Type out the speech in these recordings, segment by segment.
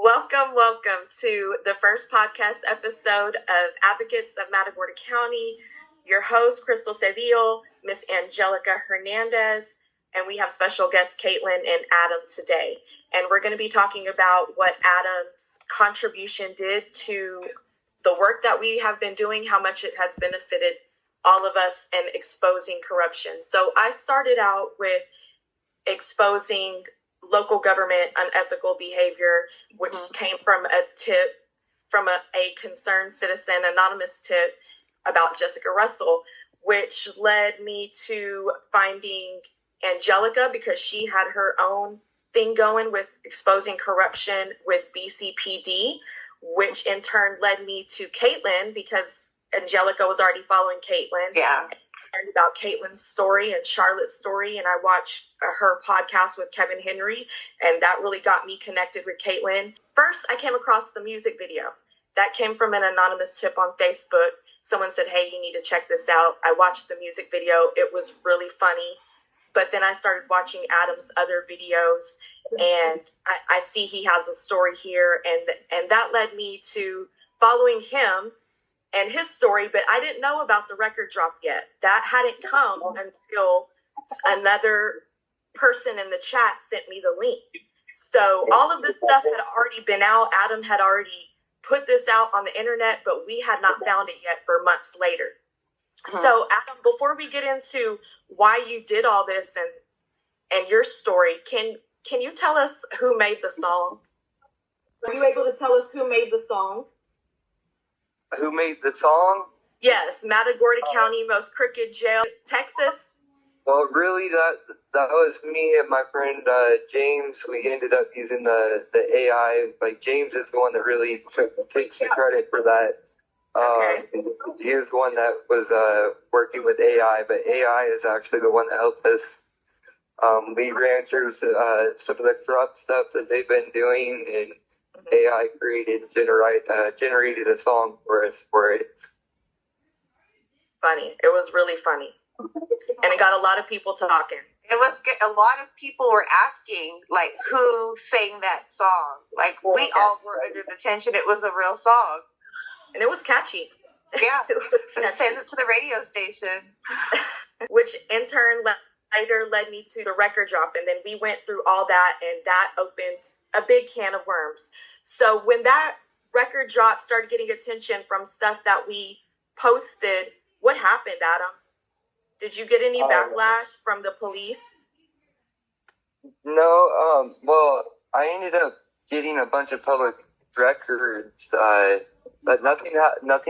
Welcome to the first podcast episode of Advocates of Matagorda County. Your host, Crystal Seville, Miss Angelica Hernandez, and we have special guests Kaitlan and Adam today. And we're going to be talking about what Adam's contribution did to the work that we have been doing, how much it has benefited all of us, and exposing corruption. So I started out with exposing local government unethical behavior, which came from a tip from a concerned citizen, anonymous tip about Jessica Russell, which led me to finding Angelica because she had her own thing going with exposing corruption with BCPD, which in turn led me to Kaitlan because Angelica was already following Kaitlan. Yeah. Learned about Caitlin's story and Charlotte's story, and I watched her podcast with Kevin Henry, and that really got me connected with Kaitlan. First, I came across the music video. That came from an anonymous tip on Facebook. Someone said, hey, you need to check this out. I watched the music video. It was really funny. But then I started watching Adam's other videos, and I see he has a story here, and that led me to following him and his story, but I didn't know about the record drop yet. That hadn't come until another person in the chat sent me the link. So all of this stuff had already been out. Adam had already put this out on the internet, but we had not found it yet for months later. So Adam, before we get into why you did all this and your story, can you tell us who made the song? Are you able to tell us who made the song? Who made the song? Yes, Matagorda County, most crooked jail, Texas. Well, really, that was me and my friend James. We ended up using the AI. Like, James is the one that really takes the credit for that. Okay. He was the one that was working with AI, but AI is actually the one that helped us. We ran through some of the corrupt stuff that they've been doing, and AI generated a song for us for it. Funny. It was really funny. And it got a lot of people talking. It was a lot of people were asking, like, who sang that song? Like, we all were under the tension. It was a real song. And it was catchy. Yeah. It was catchy. Send it to the radio station. Which in turn later led me to the record drop. And then we went through all that, and that opened a big can of worms. So when that record drop started getting attention from stuff that we posted, what happened, Adam? Did you get any backlash from the police? No, well, I ended up getting a bunch of public records, but nothing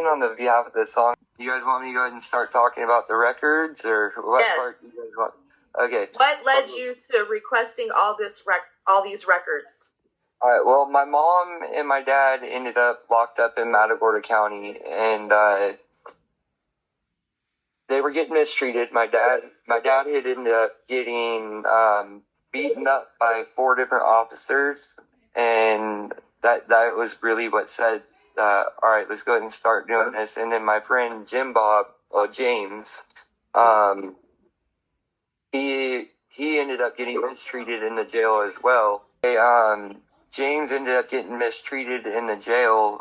on the behalf of the song. You guys want me to go ahead and start talking about the records, or what part do you guys want? Okay. What led you to requesting all these records? All right. Well, my mom and my dad ended up locked up in Matagorda County, and they were getting mistreated. My dad had ended up getting beaten up by 4 different officers, and that was really what said, all right, let's go ahead and start doing this. And then my friend James, he ended up getting mistreated in the jail as well. James ended up getting mistreated in the jail,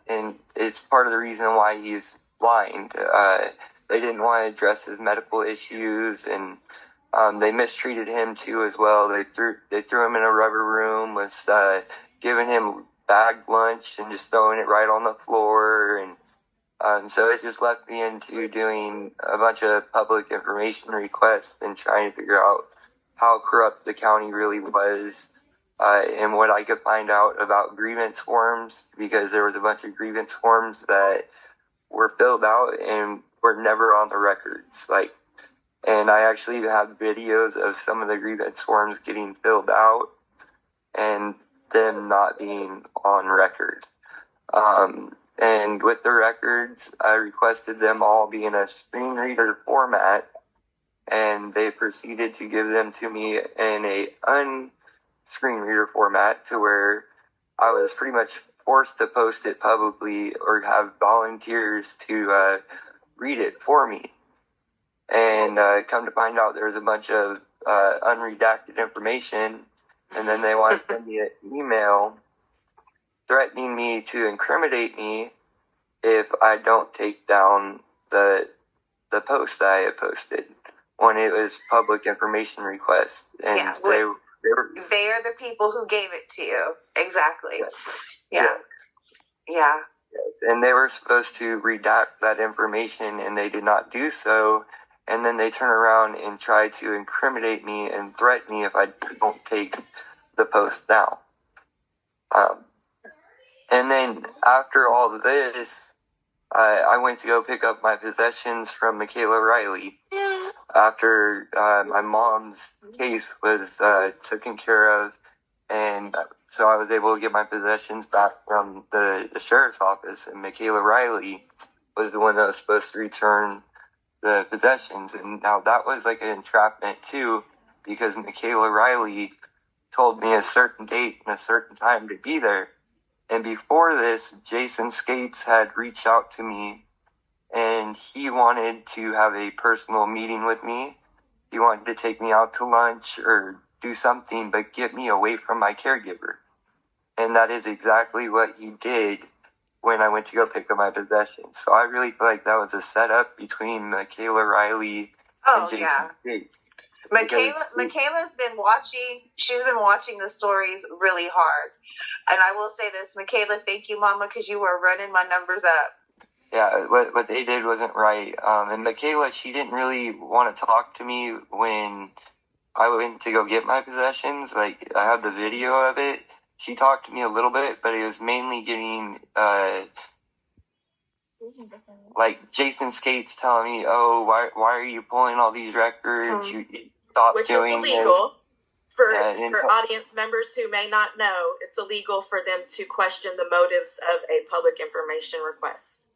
and it's part of the reason why he's blind. They didn't want to address his medical issues, and they mistreated him too as well. They threw him in a rubber room, was giving him bagged lunch and just throwing it right on the floor, and so it just left me into doing a bunch of public information requests and trying to figure out how corrupt the county really was. And what I could find out about grievance forms, because there was a bunch of grievance forms that were filled out and were never on the records. And I actually have videos of some of the grievance forms getting filled out and them not being on record. And with the records, I requested them all be in a screen reader format, and they proceeded to give them to me in a screen reader format, to where I was pretty much forced to post it publicly or have volunteers to read it for me. And come to find out, there's a bunch of unredacted information, and then they want to send me an email threatening me to incriminate me if I don't take down the post that I had posted when it was public information request. And Yeah, they were, they're the people who gave it to you. Exactly. yes. Yeah. Yes. And they were supposed to redact that information, and they did not do so. And then they turn around and try to incriminate me and threaten me if I don't take the post down. And then after all of this, I went to go pick up my possessions from Michaela Riley after my mom's case was taken care of, and so I was able to get my possessions back from the sheriff's office, and Michaela Riley was the one that was supposed to return the possessions. And now that was like an entrapment too, because Michaela Riley told me a certain date and a certain time to be there. And before this, Jason Skates had reached out to me, and he wanted to have a personal meeting with me. He wanted to take me out to lunch or do something, but get me away from my caregiver. And that is exactly what he did when I went to go pick up my possessions. So I really feel like that was a setup between Michaela Riley and Jason Skates. Michaela's been watching. She's been watching the stories really hard. And I will say this, Michaela, thank you, Mama, because you were running my numbers up. Yeah, what they did wasn't right. And Michaela, she didn't really want to talk to me when I went to go get my possessions. Like, I have the video of it. She talked to me a little bit, but it was mainly getting, like, Jason Skates telling me, oh, why are you pulling all these records? You stop Which doing is illegal. For for audience members who may not know, it's illegal for them to question the motives of a public information request.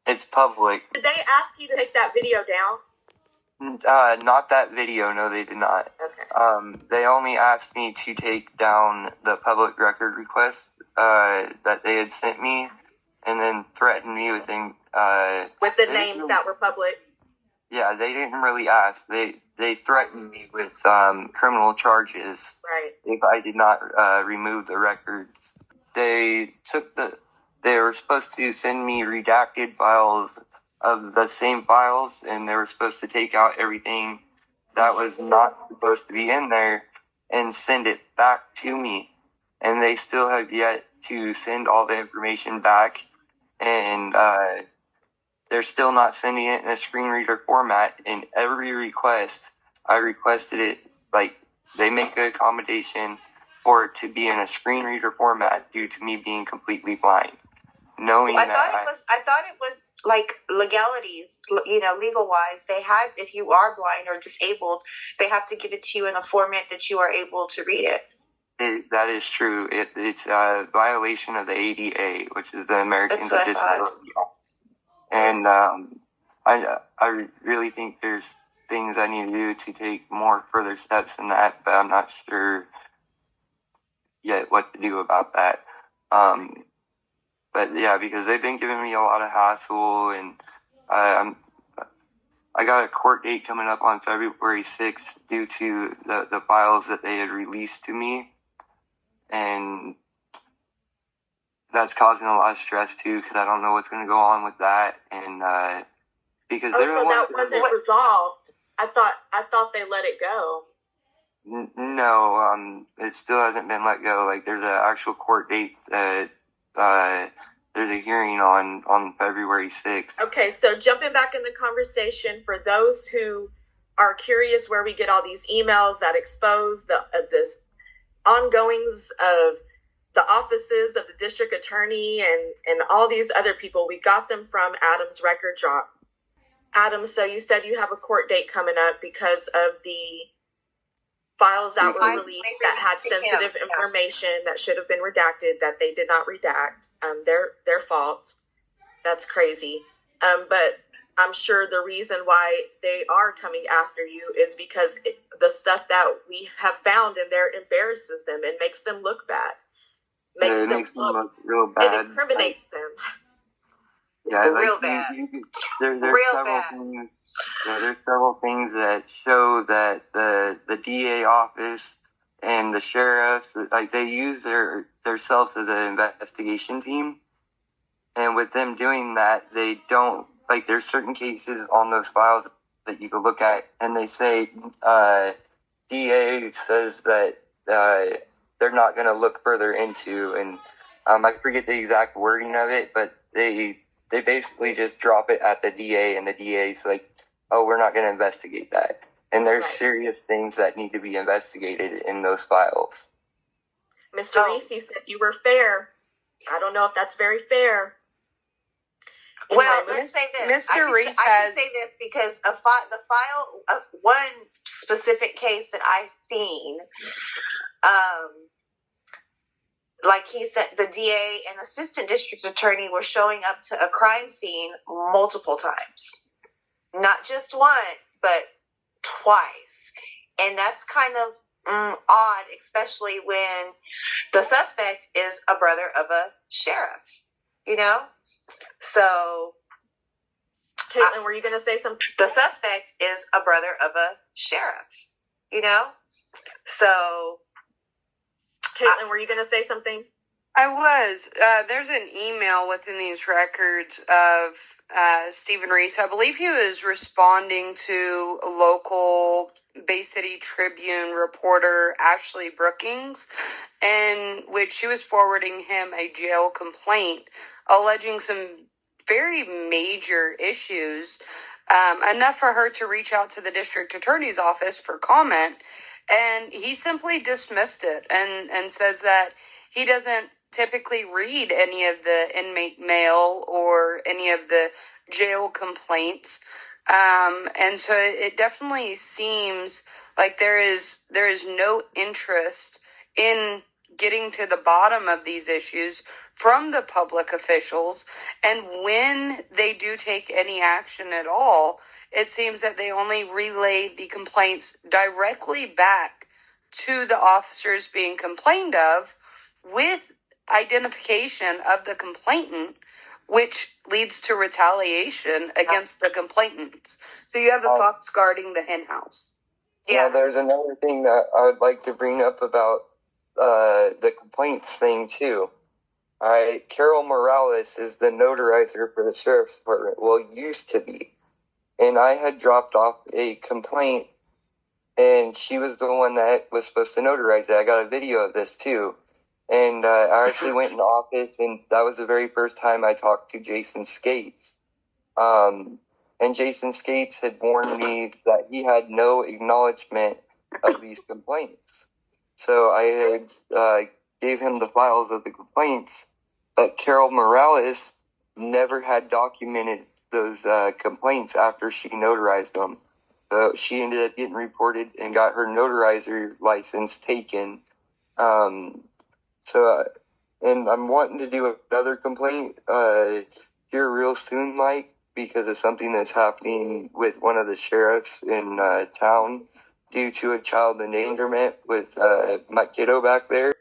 It's public. Did they ask you to take that video down? Not that video. No, they did not. Okay. They only asked me to take down the public record request that they had sent me, and then threatened me with the names that were public. Yeah, they didn't really ask. They threatened me with criminal charges. Right. If I did not remove the records. They were supposed to send me redacted files of the same files, and they were supposed to take out everything that was not supposed to be in there and send it back to me. And they still have yet to send all the information back, and they're still not sending it in a screen reader format. In every request, I requested it, like, they make an accommodation for it to be in a screen reader format due to me being completely blind. I thought it was like legalities, legal wise. They had, if you are blind or disabled, they have to give it to you in a format that you are able to read it. That is true. It's a violation of the ADA, which is the Americans with Disabilities. And I really think there's things I need to do to take more further steps than that, but I'm not sure yet what to do about that. But yeah, because they've been giving me a lot of hassle, and I got a court date coming up on February 6th due to the files that they had released to me, and that's causing a lot of stress too, because I don't know what's going to go on with that, and because so that wasn't resolved. I thought they let it go. No, it still hasn't been let go. Like, there's an actual court date that there's a hearing on February 6th. Okay, so jumping back in the conversation, for those who are curious where we get all these emails that expose the ongoings of the offices of the district attorney and all these other people, we got them from Adam's record drop. Adam, so you said you have a court date coming up because of the files that were released that had sensitive information that should have been redacted that they did not redact. Their fault. That's crazy. But I'm sure the reason why they are coming after you is because the stuff that we have found in there embarrasses them and makes them look bad. Makes them look real bad. It incriminates them. Yeah, real bad. There's several things that show that the DA office and the sheriffs, like, they use themselves as an investigation team. And with them doing that, they don't, like, there's certain cases on those files that you can look at, and they say, DA says that they're not going to look further into, and I forget the exact wording of it, but they basically just drop it at the DA, and the DA's like, oh, we're not going to investigate that. And there's serious things that need to be investigated in those files. Mr. Reese, you said you were fair. I don't know if that's very fair. Well, let's say this. Mr. Reese I can say this because the file, one specific case that I've seen, like he said, the DA and assistant district attorney were showing up to a crime scene multiple times. Not just once, but twice. And that's kind of odd, especially when the suspect is a brother of a sheriff, you know? So, Kaitlan, were you going to say something? The suspect is a brother of a sheriff, you know? So, Kaitlan, were you going to say something? I was. There's an email within these records of Stephen Reese. I believe he was responding to a local Bay City Tribune reporter, Ashley Brookings, in which she was forwarding him a jail complaint alleging some very major issues, enough for her to reach out to the district attorney's office for comment, and he simply dismissed it and says that he doesn't typically read any of the inmate mail or any of the jail complaints, and so it definitely seems like there is no interest in getting to the bottom of these issues from the public officials, and when they do take any action at all, it seems that they only relay the complaints directly back to the officers being complained of with identification of the complainant, which leads to retaliation against the complainants. So you have the fox guarding the hen house. Yeah, there's another thing that I would like to bring up about the complaints thing, too. All right, Carol Morales is the notarizer for the sheriff's department. Well, used to be. And I had dropped off a complaint, and she was the one that was supposed to notarize it. I got a video of this, too. And I actually went in the office, and that was the very first time I talked to Jason Skates. And Jason Skates had warned me that he had no acknowledgement of these complaints. So I had gave him the files of the complaints, but Carol Morales never had documented those complaints after she notarized them. So she ended up getting reported and got her notarizer license taken. And I'm wanting to do another complaint here real soon, because of something that's happening with one of the sheriffs in town due to a child endangerment with my kiddo back there.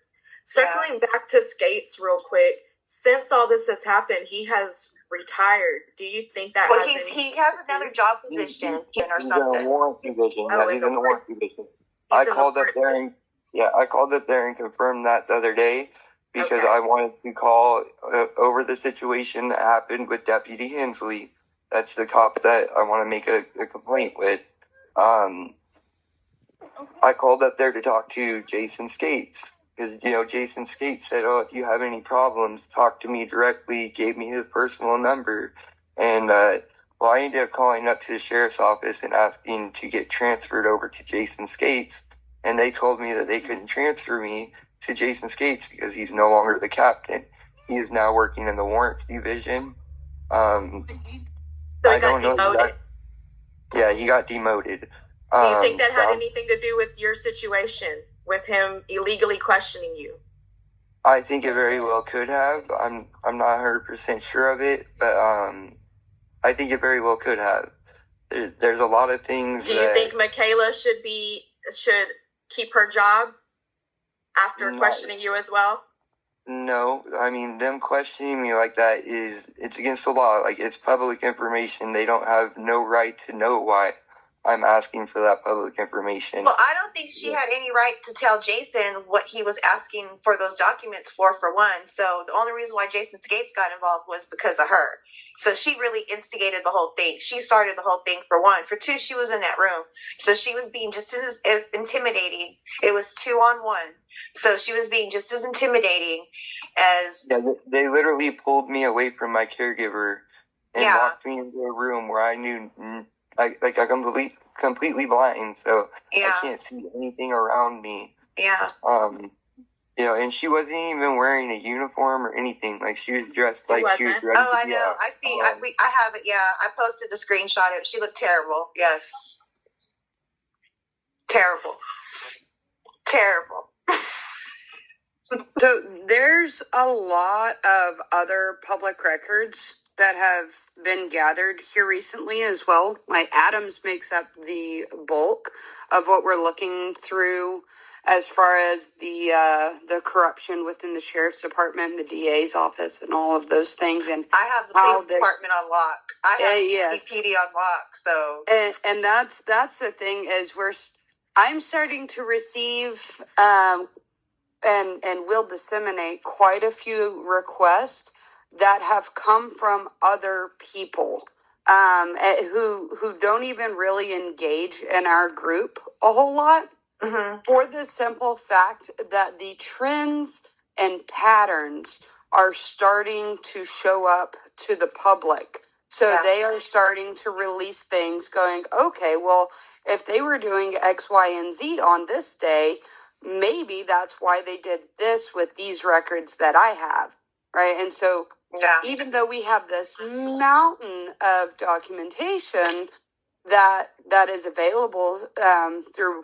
Circling back to Skates real quick, since all this has happened, he has retired. Do you think that he has another job position or he's something? in the warrant division. Oh, He's in the warrant division. I I called up there and confirmed that the other day because I wanted to call over the situation that happened with Deputy Hensley. That's the cop that I want to make a complaint with. I called up there to talk to Jason Skates. Because, Jason Skates said, if you have any problems, talk to me directly, gave me his personal number. And, I ended up calling up to the sheriff's office and asking to get transferred over to Jason Skates. And they told me that they couldn't transfer me to Jason Skates because he's no longer the captain. He is now working in the warrants division. So he got demoted. Yeah, he got demoted. Do you think that had anything to do with your situation, with him illegally questioning you? I think it very well could have. I'm not 100% sure of it, but I think it very well could have. There's a lot of things. Do you think Michaela should keep her job after questioning you as well? No, I mean, them questioning me like that it's against the law. Like, it's public information. They don't have no right to know why I'm asking for that public information. Well, I don't think she had any right to tell Jason what he was asking for those documents for one. So the only reason why Jason Skates got involved was because of her. So she really instigated the whole thing. She started the whole thing for one. For two, she was in that room. So she was being just as intimidating. It was 2-on-1. So she was being just as intimidating as... Yeah, they literally pulled me away from my caregiver and walked me into a room where I knew, I'm completely blind, so I can't see anything around me. Yeah. And she wasn't even wearing a uniform or anything. Like, she was dressed like she was ready I to be know. out. I see. I have it. Yeah, I posted the screenshot of it. She looked terrible. Yes. Terrible. Terrible. So there's a lot of other public records that have been gathered here recently as well. Like Adams makes up the bulk of what we're looking through as far as the corruption within the sheriff's department, the DA's office, and all of those things. And I have the police department on lock. I have CPD on lock. So and that's the thing is I'm starting to receive and will disseminate quite a few requests that have come from other people who don't even really engage in our group a whole lot, for the simple fact that the trends and patterns are starting to show up to the public. So they are starting to release things going, okay, well, if they were doing X, Y, and Z on this day, maybe that's why they did this with these records that I have, right? And so even though we have this mountain of documentation that is available through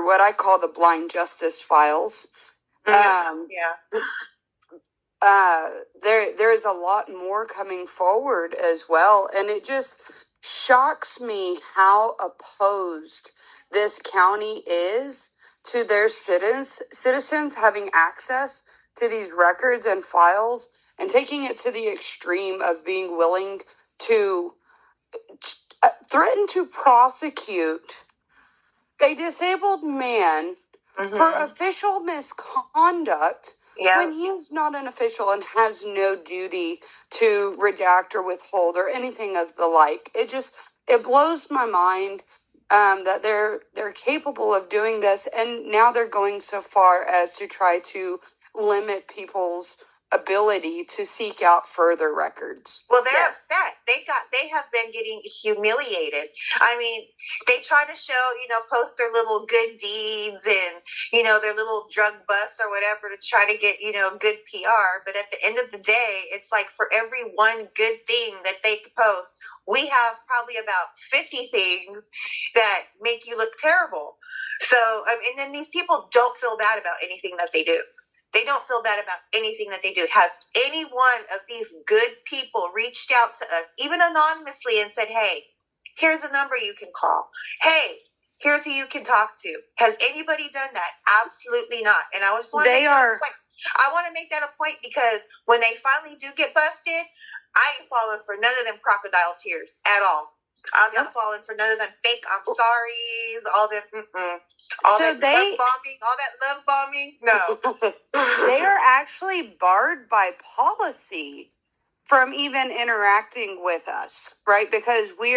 what I call the blind justice files, there is a lot more coming forward as well, and it just shocks me how opposed this county is to their citizens having access to these records and files, and taking it to the extreme of being willing to threaten to prosecute a disabled man for official misconduct when he is not an official and has no duty to redact or withhold or anything of the like. It blows my mind that they're capable of doing this, and now they're going so far as to try to limit people's ability to seek out further records. Well, they're upset. They have been getting humiliated. I mean, they try to show, post their little good deeds and, their little drug busts or whatever to try to get, good PR. But at the end of the day, it's like for every one good thing that they post, we have probably about 50 things that make you look terrible. So, and then these people don't feel bad about anything that they do. They don't feel bad about anything that they do. Has any one of these good people reached out to us, even anonymously, and said, hey, here's a number you can call. Hey, here's who you can talk to. Has anybody done that? Absolutely not. And I just want to make that a point. I want to make that a point because when they finally do get busted, I ain't falling for none of them crocodile tears at all. I'm not falling for none of them fake I'm sorry's, all them all that love bombing. No. They are actually barred by policy from even interacting with us, right? Because we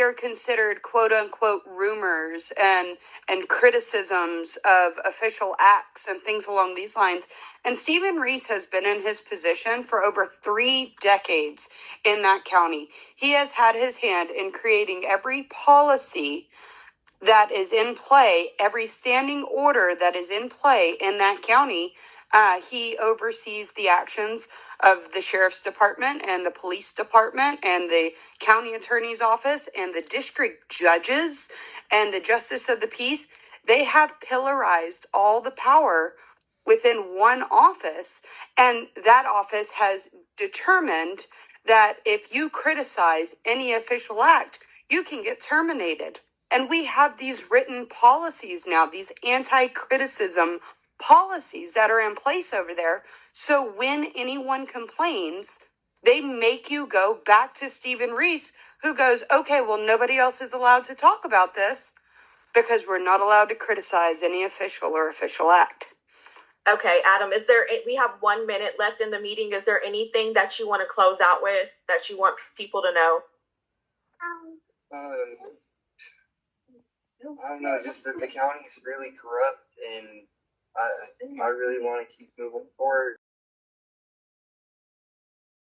are considered quote unquote rumors and criticisms of official acts and things along these lines. And Stephen Reese has been in his position for over 3 decades in that county. He has had his hand in creating every policy that is in play, every standing order that is in play in that county. He oversees the actions of the sheriff's department and the police department and the county attorney's office and the district judges and the justice of the peace. They have pillarized all the power within one office, and that office has determined that if you criticize any official act, you can get terminated. And we have these written policies now, these anti-criticism policies that are in place over there. So when anyone complains, They make you go back to Stephen Reese, who goes, okay, well, nobody else is allowed to talk about this because we're not allowed to criticize any official or official act. Okay, Adam, we have 1 minute left in the meeting. Is there anything that you want to close out with that you want people to know? I don't know, just that the county is really corrupt, and I really want to keep moving forward.